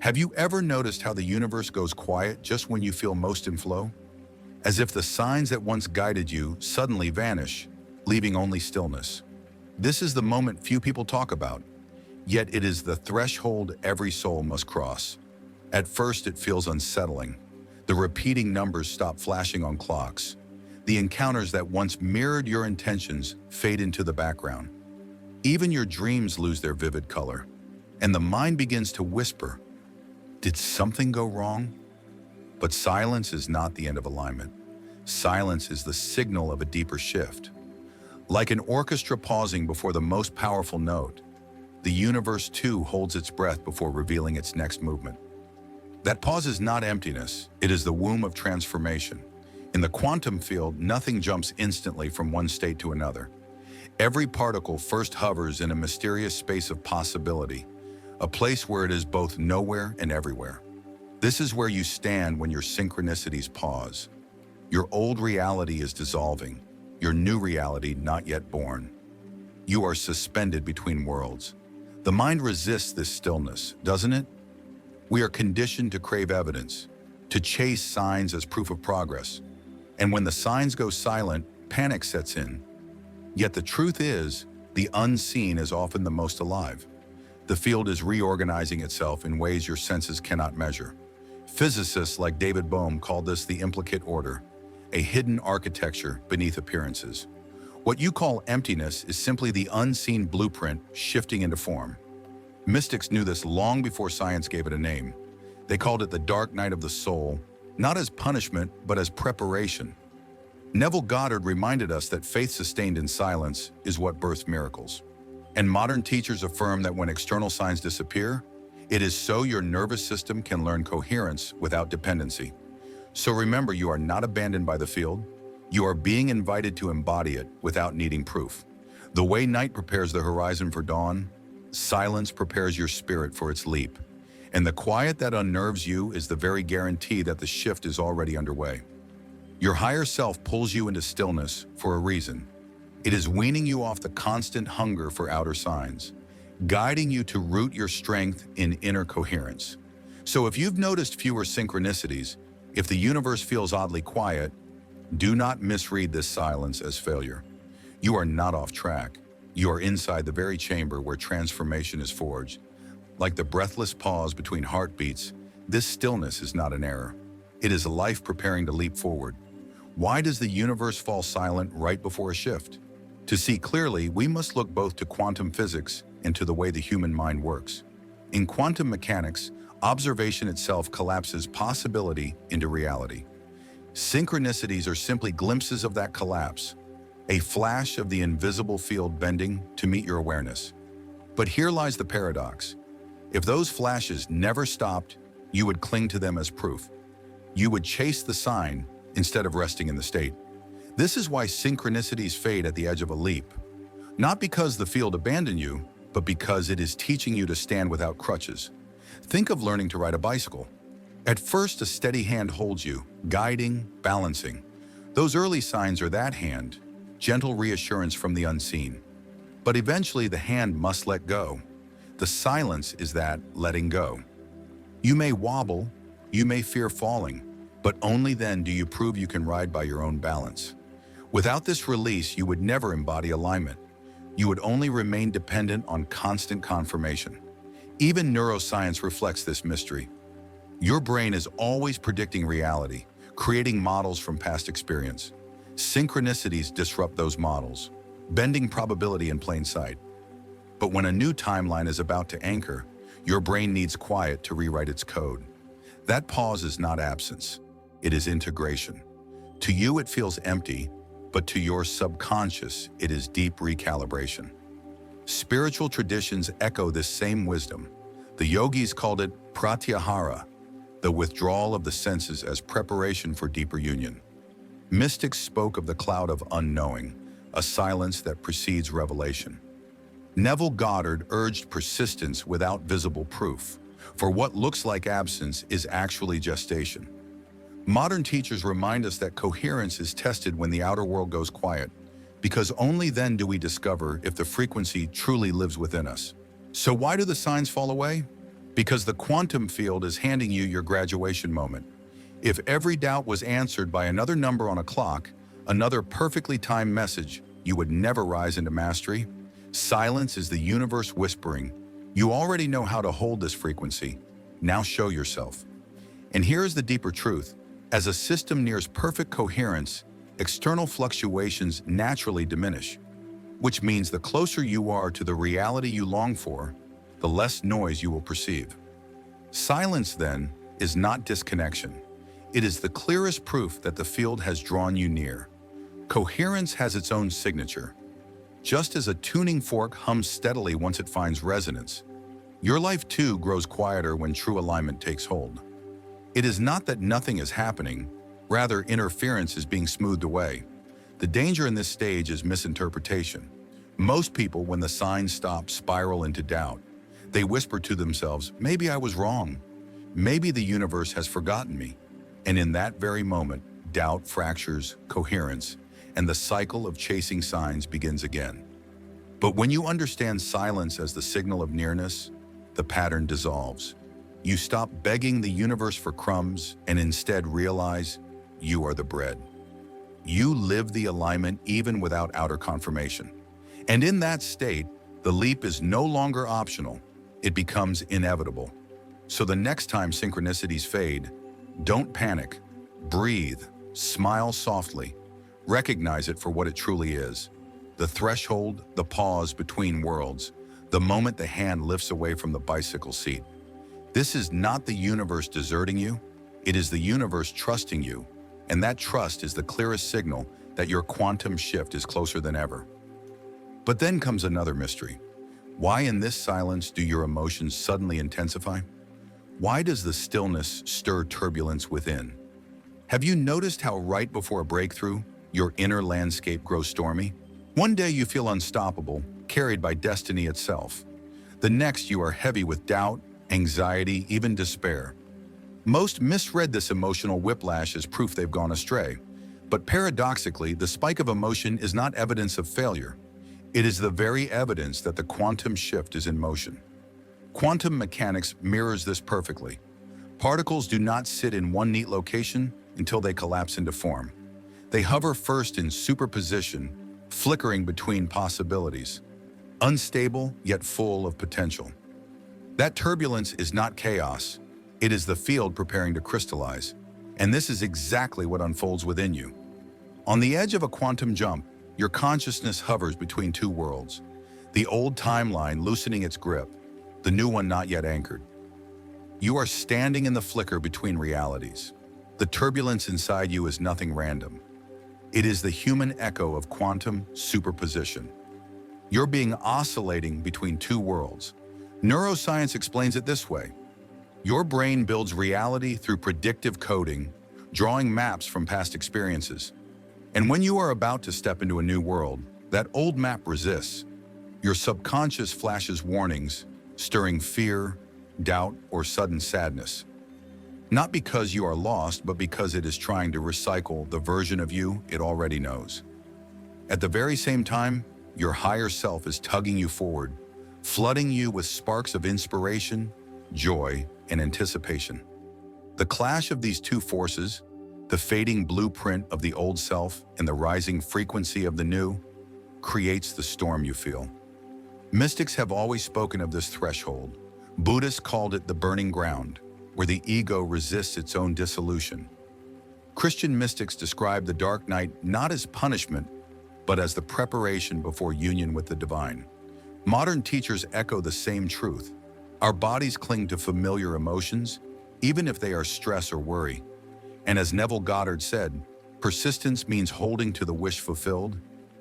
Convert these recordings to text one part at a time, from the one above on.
Have you ever noticed how the universe goes quiet just when you feel most in flow? As if the signs that once guided you suddenly vanish, leaving only stillness. This is the moment few people talk about, yet it is the threshold every soul must cross. At first, it feels unsettling. The repeating numbers stop flashing on clocks. The encounters that once mirrored your intentions fade into the background. Even your dreams lose their vivid color, and the mind begins to whisper, "Did something go wrong?" But silence is not the end of alignment. Silence is the signal of a deeper shift. Like an orchestra pausing before the most powerful note, the universe too holds its breath before revealing its next movement. That pause is not emptiness, it is the womb of transformation. In the quantum field, nothing jumps instantly from one state to another. Every particle first hovers in a mysterious space of possibility, a place where it is both nowhere and everywhere. This is where you stand when your synchronicities pause. Your old reality is dissolving, your new reality not yet born. You are suspended between worlds. The mind resists this stillness, doesn't it? We are conditioned to crave evidence, to chase signs as proof of progress. And when the signs go silent, panic sets in. Yet the truth is, the unseen is often the most alive. The field is reorganizing itself in ways your senses cannot measure. Physicists like David Bohm call this the implicate order, a hidden architecture beneath appearances. What you call emptiness is simply the unseen blueprint shifting into form. Mystics knew this long before science gave it a name. They called it the dark night of the soul, not as punishment, but as preparation. Neville Goddard reminded us that faith sustained in silence is what births miracles. And modern teachers affirm that when external signs disappear, it is so your nervous system can learn coherence without dependency. So remember, you are not abandoned by the field. You are being invited to embody it without needing proof. The way night prepares the horizon for dawn, silence prepares your spirit for its leap. And the quiet that unnerves you is the very guarantee that the shift is already underway. Your higher self pulls you into stillness for a reason. It is weaning you off the constant hunger for outer signs, guiding you to root your strength in inner coherence. So if you've noticed fewer synchronicities, if the universe feels oddly quiet, do not misread this silence as failure. You are not off track. You are inside the very chamber where transformation is forged. Like the breathless pause between heartbeats, this stillness is not an error. It is a life preparing to leap forward. Why does the universe fall silent right before a shift? To see clearly, we must look both to quantum physics and to the way the human mind works. In quantum mechanics, observation itself collapses possibility into reality. Synchronicities are simply glimpses of that collapse, a flash of the invisible field bending to meet your awareness. But here lies the paradox. If those flashes never stopped, you would cling to them as proof. You would chase the sign instead of resting in the state. This is why synchronicities fade at the edge of a leap. Not because the field abandoned you, but because it is teaching you to stand without crutches. Think of learning to ride a bicycle. At first, a steady hand holds you, guiding, balancing. Those early signs are that hand, gentle reassurance from the unseen. But eventually, the hand must let go. The silence is that letting go. You may wobble, you may fear falling, but only then do you prove you can ride by your own balance. Without this release, you would never embody alignment. You would only remain dependent on constant confirmation. Even neuroscience reflects this mystery. Your brain is always predicting reality, creating models from past experience. Synchronicities disrupt those models, bending probability in plain sight. But when a new timeline is about to anchor, your brain needs quiet to rewrite its code. That pause is not absence, it is integration. To you, it feels empty, but to your subconscious, it is deep recalibration. Spiritual traditions echo this same wisdom. The yogis called it pratyahara, the withdrawal of the senses as preparation for deeper union. Mystics spoke of the cloud of unknowing, a silence that precedes revelation. Neville Goddard urged persistence without visible proof, for what looks like absence is actually gestation. Modern teachers remind us that coherence is tested when the outer world goes quiet, because only then do we discover if the frequency truly lives within us. So why do the signs fall away? Because the quantum field is handing you your graduation moment. If every doubt was answered by another number on a clock, another perfectly timed message, you would never rise into mastery. Silence is the universe whispering, "You already know how to hold this frequency. Now show yourself." And here is the deeper truth. As a system nears perfect coherence, external fluctuations naturally diminish, which means the closer you are to the reality you long for, the less noise you will perceive. Silence, then, is not disconnection. It is the clearest proof that the field has drawn you near. Coherence has its own signature. Just as a tuning fork hums steadily once it finds resonance, your life too grows quieter when true alignment takes hold. It is not that nothing is happening, rather interference is being smoothed away. The danger in this stage is misinterpretation. Most people, when the signs stop, spiral into doubt. They whisper to themselves, "Maybe I was wrong. Maybe the universe has forgotten me." And in that very moment, doubt fractures coherence, and the cycle of chasing signs begins again. But when you understand silence as the signal of nearness, the pattern dissolves. You stop begging the universe for crumbs and instead realize you are the bread. You live the alignment even without outer confirmation. And in that state, the leap is no longer optional. It becomes inevitable. So the next time synchronicities fade, don't panic. Breathe, smile softly. Recognize it for what it truly is. The threshold, the pause between worlds, the moment the hand lifts away from the bicycle seat. This is not the universe deserting you. It is the universe trusting you. And that trust is the clearest signal that your quantum shift is closer than ever. But then comes another mystery. Why in this silence do your emotions suddenly intensify? Why does the stillness stir turbulence within? Have you noticed how right before a breakthrough, your inner landscape grows stormy? One day you feel unstoppable, carried by destiny itself. The next you are heavy with doubt, anxiety, even despair. Most misread this emotional whiplash as proof they've gone astray. But paradoxically, the spike of emotion is not evidence of failure. It is the very evidence that the quantum shift is in motion. Quantum mechanics mirrors this perfectly. Particles do not sit in one neat location until they collapse into form. They hover first in superposition, flickering between possibilities, unstable yet full of potential. That turbulence is not chaos. It is the field preparing to crystallize. And this is exactly what unfolds within you. On the edge of a quantum jump, your consciousness hovers between two worlds, the old timeline loosening its grip, the new one not yet anchored. You are standing in the flicker between realities. The turbulence inside you is nothing random. It is the human echo of quantum superposition. You're being oscillating between two worlds. Neuroscience explains it this way. Your brain builds reality through predictive coding, drawing maps from past experiences. And when you are about to step into a new world, that old map resists. Your subconscious flashes warnings, stirring fear, doubt, or sudden sadness. Not because you are lost, but because it is trying to recycle the version of you it already knows. At the very same time, your higher self is tugging you forward, flooding you with sparks of inspiration, joy, and anticipation. The clash of these two forces, the fading blueprint of the old self and the rising frequency of the new, creates the storm you feel. Mystics have always spoken of this threshold. Buddhists called it the burning ground, where the ego resists its own dissolution. Christian mystics describe the dark night not as punishment, but as the preparation before union with the divine. Modern teachers echo the same truth. Our bodies cling to familiar emotions, even if they are stress or worry. And as Neville Goddard said, persistence means holding to the wish fulfilled,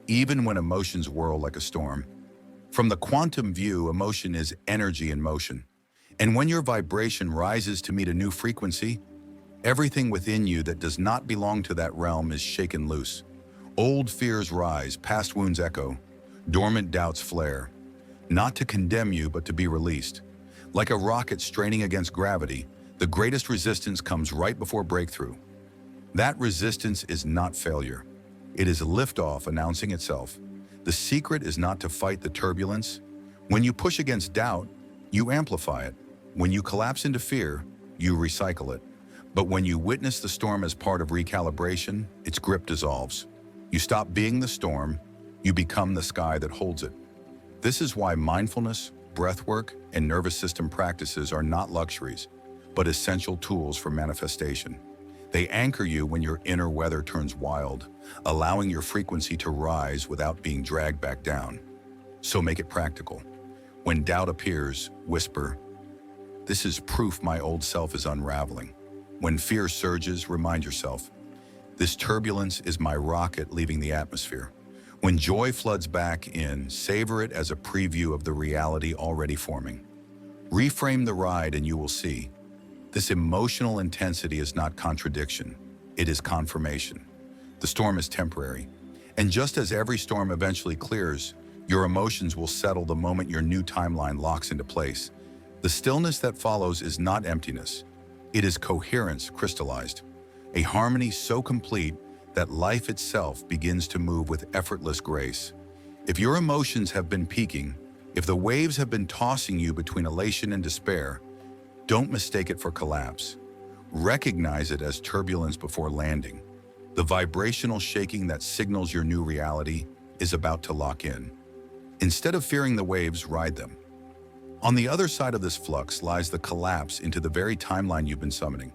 even when emotions whirl like a storm. From the quantum view, emotion is energy in motion. And when your vibration rises to meet a new frequency, everything within you that does not belong to that realm is shaken loose. Old fears rise, past wounds echo, dormant doubts flare. Not to condemn you, but to be released. Like a rocket straining against gravity, the greatest resistance comes right before breakthrough. That resistance is not failure. It is liftoff announcing itself. The secret is not to fight the turbulence. When you push against doubt, you amplify it. When you collapse into fear, you recycle it. But when you witness the storm as part of recalibration, its grip dissolves. You stop being the storm, you become the sky that holds it. This is why mindfulness, breathwork, and nervous system practices are not luxuries, but essential tools for manifestation. They anchor you when your inner weather turns wild, allowing your frequency to rise without being dragged back down. So make it practical. When doubt appears, whisper, "This is proof my old self is unraveling." When fear surges, remind yourself, "This turbulence is my rocket leaving the atmosphere." When joy floods back in, savor it as a preview of the reality already forming. Reframe the ride and you will see. This emotional intensity is not contradiction, it is confirmation. The storm is temporary, and just as every storm eventually clears, your emotions will settle the moment your new timeline locks into place. The stillness that follows is not emptiness, it is coherence crystallized, a harmony so complete that life itself begins to move with effortless grace. If your emotions have been peaking, if the waves have been tossing you between elation and despair, don't mistake it for collapse. Recognize it as turbulence before landing. The vibrational shaking that signals your new reality is about to lock in. Instead of fearing the waves, ride them. On the other side of this flux lies the collapse into the very timeline you've been summoning.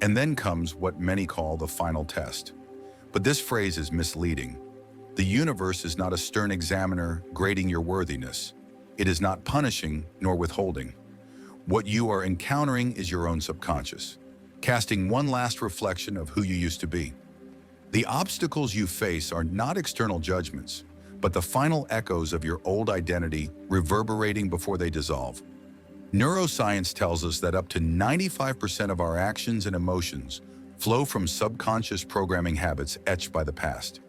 And then comes what many call the final test. But this phrase is misleading. The universe is not a stern examiner grading your worthiness. It is not punishing nor withholding. What you are encountering is your own subconscious, casting one last reflection of who you used to be. The obstacles you face are not external judgments, but the final echoes of your old identity reverberating before they dissolve. Neuroscience tells us that up to 95% of our actions and emotions flow from subconscious programming habits etched by the past.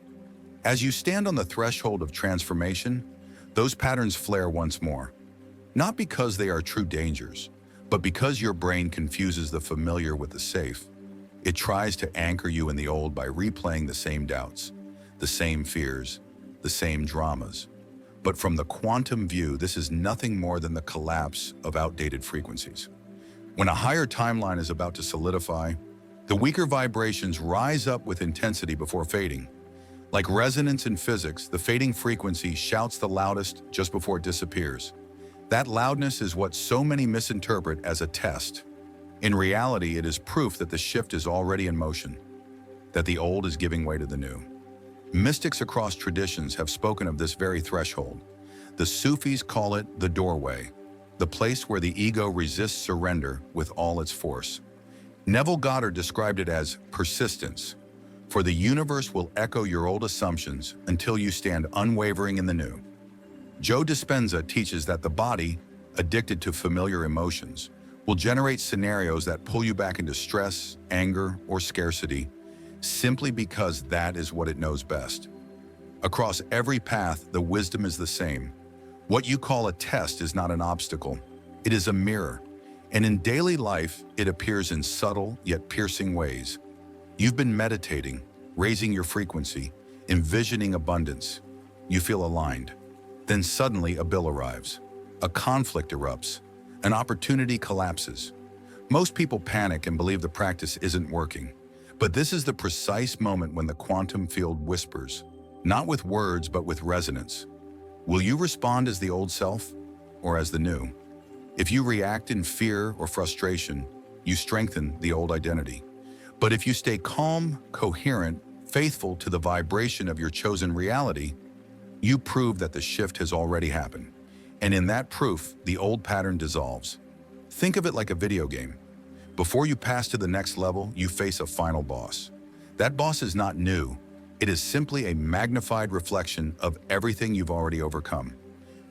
As you stand on the threshold of transformation, those patterns flare once more. Not because they are true dangers, but because your brain confuses the familiar with the safe. It tries to anchor you in the old by replaying the same doubts, the same fears, the same dramas. But from the quantum view, this is nothing more than the collapse of outdated frequencies. When a higher timeline is about to solidify, the weaker vibrations rise up with intensity before fading. Like resonance in physics, the fading frequency shouts the loudest just before it disappears. That loudness is what so many misinterpret as a test. In reality, it is proof that the shift is already in motion, that the old is giving way to the new. Mystics across traditions have spoken of this very threshold. The Sufis call it the doorway, the place where the ego resists surrender with all its force. Neville Goddard described it as persistence, for the universe will echo your old assumptions until you stand unwavering in the new. Joe Dispenza teaches that the body, addicted to familiar emotions, will generate scenarios that pull you back into stress, anger, or scarcity, simply because that is what it knows best. Across every path, the wisdom is the same. What you call a test is not an obstacle, it is a mirror. And in daily life, it appears in subtle yet piercing ways. You've been meditating, raising your frequency, envisioning abundance. You feel aligned. Then suddenly a bill arrives. A conflict erupts. An opportunity collapses. Most people panic and believe the practice isn't working. But this is the precise moment when the quantum field whispers, not with words but with resonance. Will you respond as the old self or as the new? If you react in fear or frustration, you strengthen the old identity. But if you stay calm, coherent, faithful to the vibration of your chosen reality, you prove that the shift has already happened. And in that proof, the old pattern dissolves. Think of it like a video game. Before you pass to the next level, you face a final boss. That boss is not new. It is simply a magnified reflection of everything you've already overcome.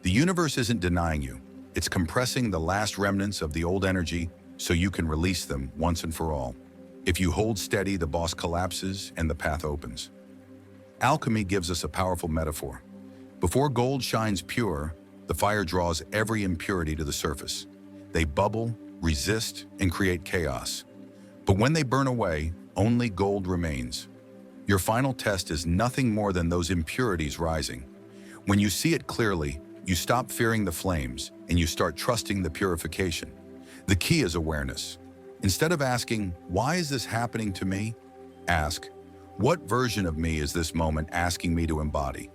The universe isn't denying you. It's compressing the last remnants of the old energy so you can release them once and for all. If you hold steady, the boss collapses and the path opens. Alchemy gives us a powerful metaphor. Before gold shines pure, the fire draws every impurity to the surface. They bubble, resist, and create chaos. But when they burn away, only gold remains. Your final test is nothing more than those impurities rising. When you see it clearly, you stop fearing the flames and you start trusting the purification. The key is awareness. Instead of asking, "Why is this happening to me?" ask, "What version of me is this moment asking me to embody?"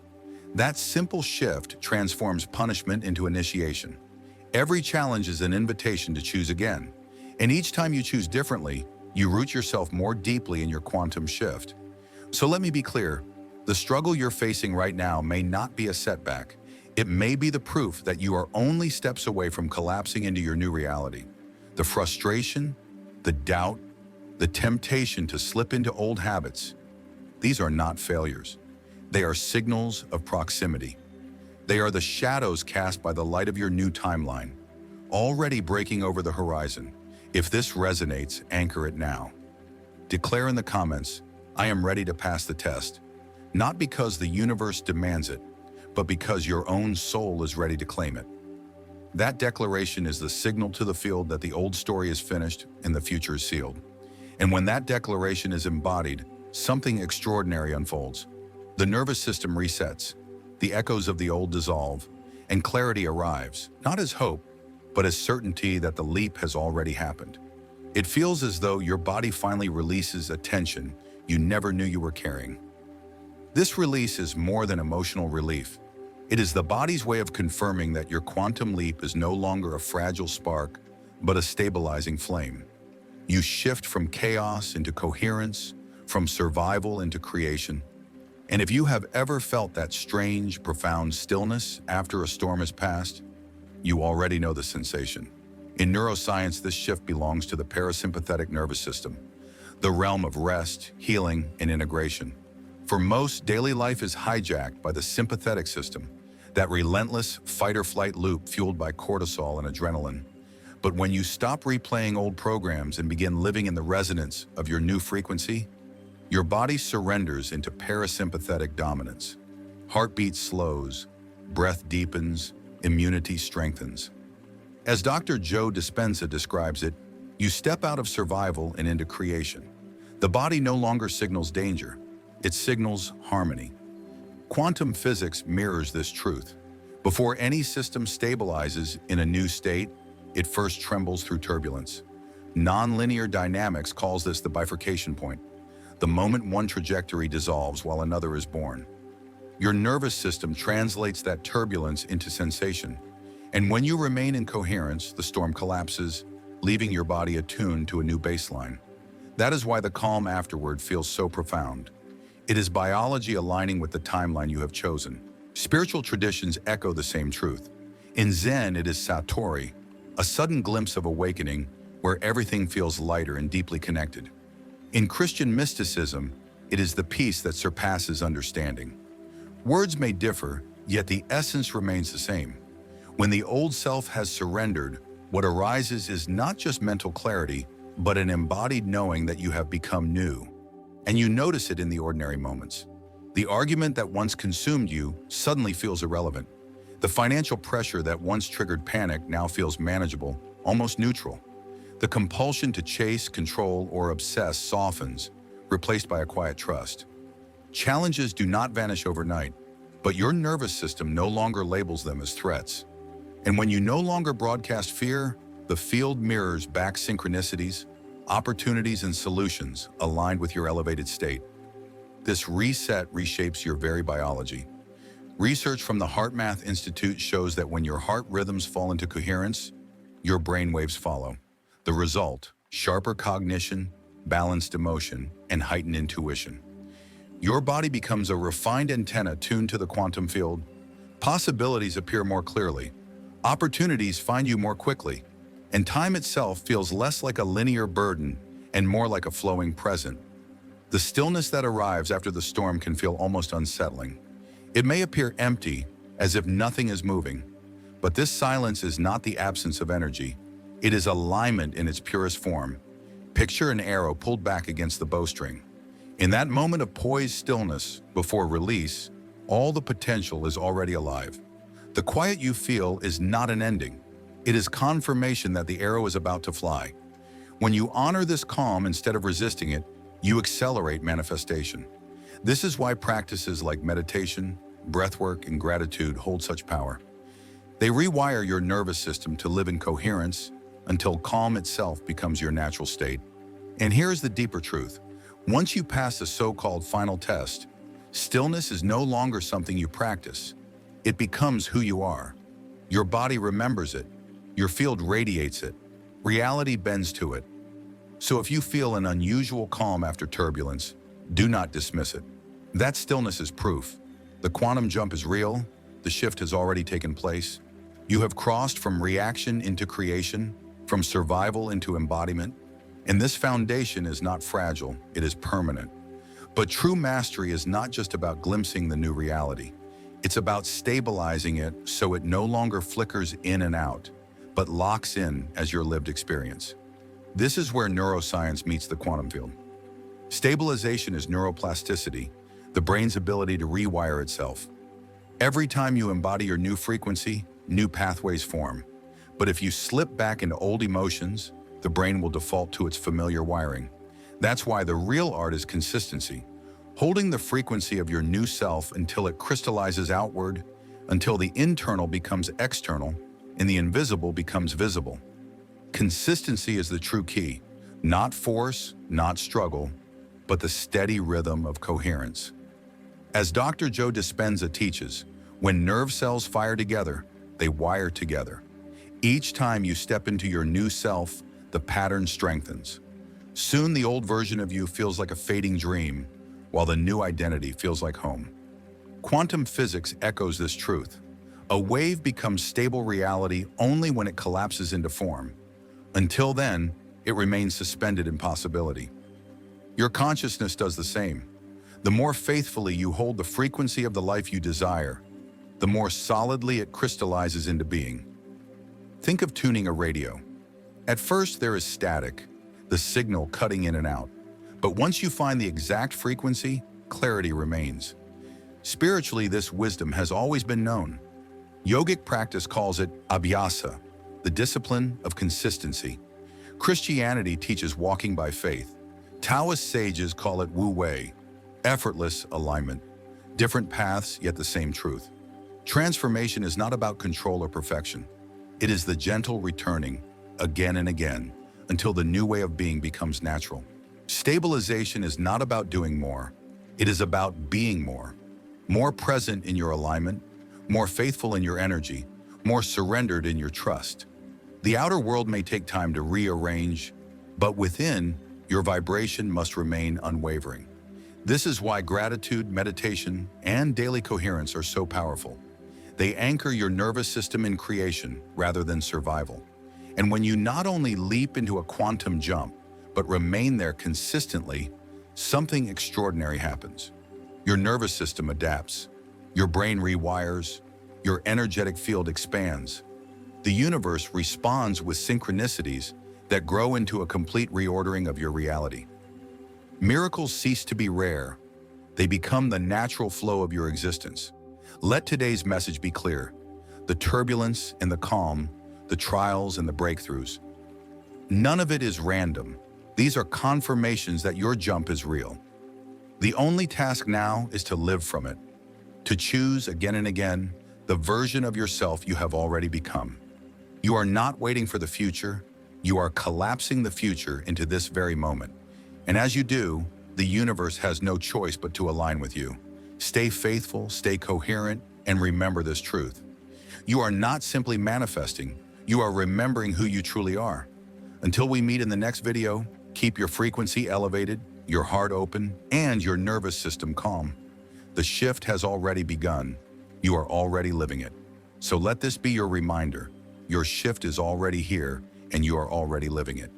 That simple shift transforms punishment into initiation. Every challenge is an invitation to choose again. And each time you choose differently, you root yourself more deeply in your quantum shift. So let me be clear, the struggle you're facing right now may not be a setback. It may be the proof that you are only steps away from collapsing into your new reality. The frustration, the doubt, the temptation to slip into old habits, these are not failures. They are signals of proximity. They are the shadows cast by the light of your new timeline, already breaking over the horizon. If this resonates, anchor it now. Declare in the comments, "I am ready to pass the test," not because the universe demands it, but because your own soul is ready to claim it. That declaration is the signal to the field that the old story is finished and the future is sealed. And when that declaration is embodied, something extraordinary unfolds. The nervous system resets, the echoes of the old dissolve, and clarity arrives, not as hope, but as certainty that the leap has already happened. It feels as though your body finally releases a tension you never knew you were carrying. This release is more than emotional relief. It is the body's way of confirming that your quantum leap is no longer a fragile spark, but a stabilizing flame. You shift from chaos into coherence, from survival into creation. And if you have ever felt that strange, profound stillness after a storm has passed, you already know the sensation. In neuroscience, this shift belongs to the parasympathetic nervous system, the realm of rest, healing, and integration. For most, daily life is hijacked by the sympathetic system, that relentless fight-or-flight loop fueled by cortisol and adrenaline. But when you stop replaying old programs and begin living in the resonance of your new frequency, your body surrenders into parasympathetic dominance. Heartbeat slows, breath deepens, immunity strengthens. As Dr. Joe Dispenza describes it, you step out of survival and into creation. The body no longer signals danger, it signals harmony. Quantum physics mirrors this truth. Before any system stabilizes in a new state, it first trembles through turbulence. Nonlinear dynamics calls this the bifurcation point, the moment one trajectory dissolves while another is born. Your nervous system translates that turbulence into sensation, and when you remain in coherence, the storm collapses, leaving your body attuned to a new baseline. That is why the calm afterward feels so profound. It is biology aligning with the timeline you have chosen. Spiritual traditions echo the same truth. In Zen, it is Satori, a sudden glimpse of awakening where everything feels lighter and deeply connected. In Christian mysticism, it is the peace that surpasses understanding. Words may differ, yet the essence remains the same. When the old self has surrendered, what arises is not just mental clarity, but an embodied knowing that you have become new. And you notice it in the ordinary moments. The argument that once consumed you suddenly feels irrelevant. The financial pressure that once triggered panic now feels manageable, almost neutral. The compulsion to chase, control, or obsess softens, replaced by a quiet trust. Challenges do not vanish overnight, but your nervous system no longer labels them as threats. And when you no longer broadcast fear, the field mirrors back synchronicities, opportunities, and solutions aligned with your elevated state. This reset reshapes your very biology. Research from the HeartMath Institute shows that when your heart rhythms fall into coherence, your brain waves follow. The result, sharper cognition, balanced emotion, and heightened intuition. Your body becomes a refined antenna tuned to the quantum field. Possibilities appear more clearly. Opportunities find you more quickly. And time itself feels less like a linear burden and more like a flowing present. The stillness that arrives after the storm can feel almost unsettling. It may appear empty, as if nothing is moving. But this silence is not the absence of energy. It is alignment in its purest form. Picture an arrow pulled back against the bowstring. In that moment of poised stillness, before release, all the potential is already alive. The quiet you feel is not an ending. It is confirmation that the arrow is about to fly. When you honor this calm instead of resisting it, you accelerate manifestation. This is why practices like meditation, breathwork, and gratitude hold such power. They rewire your nervous system to live in coherence, until calm itself becomes your natural state. And here's the deeper truth. Once you pass the so-called final test, stillness is no longer something you practice. It becomes who you are. Your body remembers it. Your field radiates it. Reality bends to it. So if you feel an unusual calm after turbulence, do not dismiss it. That stillness is proof. The quantum jump is real. The shift has already taken place. You have crossed from reaction into creation, from survival into embodiment. And this foundation is not fragile, it is permanent. But true mastery is not just about glimpsing the new reality. It's about stabilizing it so it no longer flickers in and out, but locks in as your lived experience. This is where neuroscience meets the quantum field. Stabilization is neuroplasticity, the brain's ability to rewire itself. Every time you embody your new frequency, new pathways form. But if you slip back into old emotions, the brain will default to its familiar wiring. That's why the real art is consistency, holding the frequency of your new self until it crystallizes outward, until the internal becomes external and the invisible becomes visible. Consistency is the true key, not force, not struggle, but the steady rhythm of coherence. As Dr. Joe Dispenza teaches, when nerve cells fire together, they wire together. Each time you step into your new self, the pattern strengthens. Soon the old version of you feels like a fading dream, while the new identity feels like home. Quantum physics echoes this truth. A wave becomes stable reality only when it collapses into form. Until then, it remains suspended in possibility. Your consciousness does the same. The more faithfully you hold the frequency of the life you desire, the more solidly it crystallizes into being. Think of tuning a radio. At first, there is static, the signal cutting in and out. But once you find the exact frequency, clarity remains. Spiritually, this wisdom has always been known. Yogic practice calls it abhyasa, the discipline of consistency. Christianity teaches walking by faith. Taoist sages call it wu-wei, effortless alignment. Different paths, yet the same truth. Transformation is not about control or perfection. It is the gentle returning, again and again, until the new way of being becomes natural. Stabilization is not about doing more. It is about being more. More present in your alignment, more faithful in your energy, more surrendered in your trust. The outer world may take time to rearrange, but within, your vibration must remain unwavering. This is why gratitude, meditation, and daily coherence are so powerful. They anchor your nervous system in creation rather than survival. And when you not only leap into a quantum jump, but remain there consistently, something extraordinary happens. Your nervous system adapts, your brain rewires, your energetic field expands. The universe responds with synchronicities that grow into a complete reordering of your reality. Miracles cease to be rare. They become the natural flow of your existence. Let today's message be clear. The turbulence and the calm, the trials and the breakthroughs, none of it is random. These are confirmations that your jump is real. The only task now is to live from it, to choose again and again the version of yourself you have already become. You are not waiting for the future, you are collapsing the future into this very moment. And as you do, the universe has no choice but to align with you. Stay faithful, stay coherent, and remember this truth. You are not simply manifesting, you are remembering who you truly are. Until we meet in the next video, keep your frequency elevated, your heart open, and your nervous system calm. The shift has already begun. You are already living it. So let this be your reminder. Your shift is already here, and you are already living it.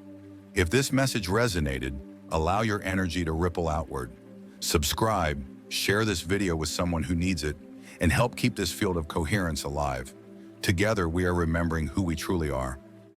If this message resonated, allow your energy to ripple outward. Subscribe, share this video with someone who needs it, and help keep this field of coherence alive. Together, we are remembering who we truly are.